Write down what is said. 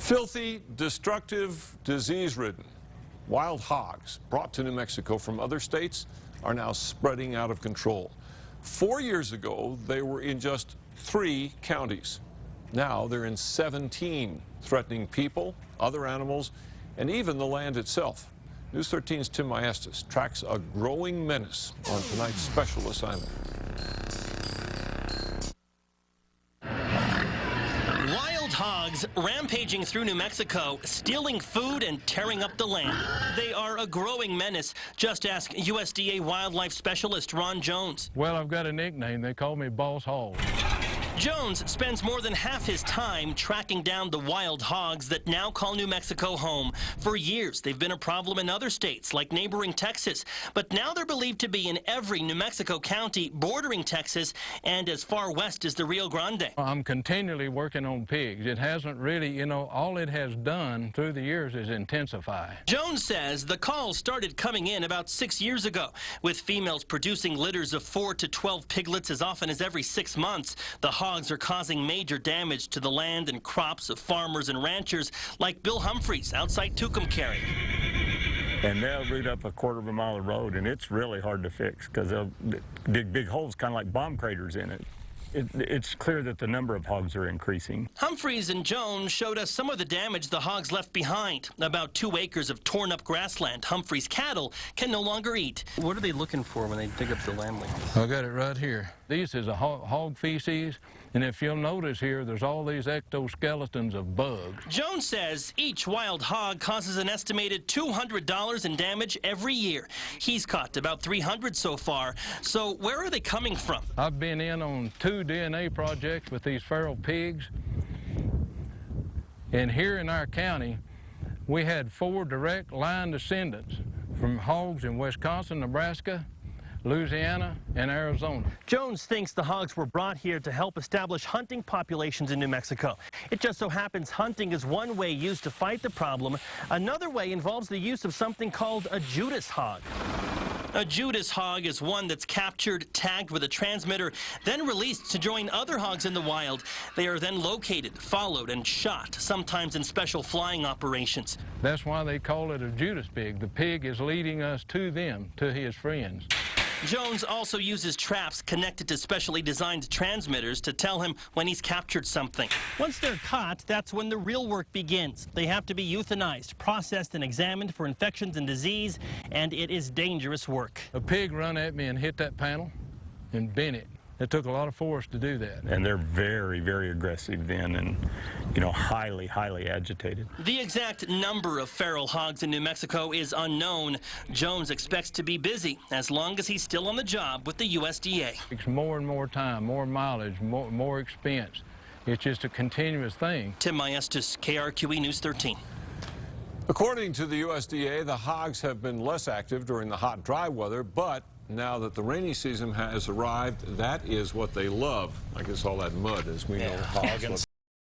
Filthy, destructive, disease-ridden wild hogs brought to New Mexico from other states are now spreading out of control. 4 years ago, they were in just 3 counties. Now they're in 17, threatening people, other animals, and even the land itself. News 13's Tim Maestas tracks a growing menace on tonight's special assignment. Wild hogs rampaging through New Mexico, stealing food and tearing up the land. They are a growing menace. Just ask USDA wildlife specialist Ron Jones. Well, I've got a nickname. They call me Boss Hog. Jones spends more than half his time tracking down the wild hogs that now call New Mexico home. For years, they've been a problem in other states like neighboring Texas, but now they're believed to be in every New Mexico county bordering Texas and as far west as the Rio Grande. I'm continually working on pigs. It hasn't really, all it has done through the years is intensify. Jones says the calls started coming in about 6 years ago, with females producing litters of 4 to 12 piglets as often as every 6 months. The hogs are causing major damage to the land and crops of farmers and ranchers like Bill Humphreys outside Tucumcari. And they'll root up a quarter of a mile of road, and it's really hard to fix because they'll dig big holes, kind of like bomb craters in it. It's clear that the number of hogs are increasing. Humphreys and Jones showed us some of the damage the hogs left behind. About 2 acres of torn up grassland Humphreys' cattle can no longer eat. What are they looking for when they dig up the land like this? I got it right here. This is a hog feces, and if you'll notice here, there's all these ectoskeletons of bugs. Jones says each wild hog causes an estimated $200 in damage every year. He's caught about 300 so far. So where are they coming from? I've been in on 2 DNA projects with these feral pigs, and here in our county, we had 4 direct line descendants from hogs in Wisconsin, Nebraska, Louisiana, and Arizona. Jones thinks the hogs were brought here to help establish hunting populations in New Mexico. It just so happens hunting is one way used to fight the problem. Another way involves the use of something called a Judas hog. A Judas hog is one that's captured, tagged with a transmitter, then released to join other hogs in the wild. They are then located, followed, and shot, sometimes in special flying operations. That's why they call it a Judas pig. The pig is leading us to them, to his friends. Jones also uses traps connected to specially designed transmitters to tell him when he's captured something. Once they're caught, that's when the real work begins. They have to be euthanized, processed, and examined for infections and disease, and it is dangerous work. A pig run at me and hit that panel and bent it. It took a lot of force to do that. And they're very, very aggressive then and, highly, highly agitated. The exact number of feral hogs in New Mexico is unknown. Jones expects to be busy as long as he's still on the job with the USDA. It's more and more time, more mileage, more expense. It's just a continuous thing. Tim Maestas, KRQE News 13. According to the USDA, the hogs have been less active during the hot, dry weather, but now that the rainy season has arrived, that is what they love. I guess all that mud, as we know, hogs love.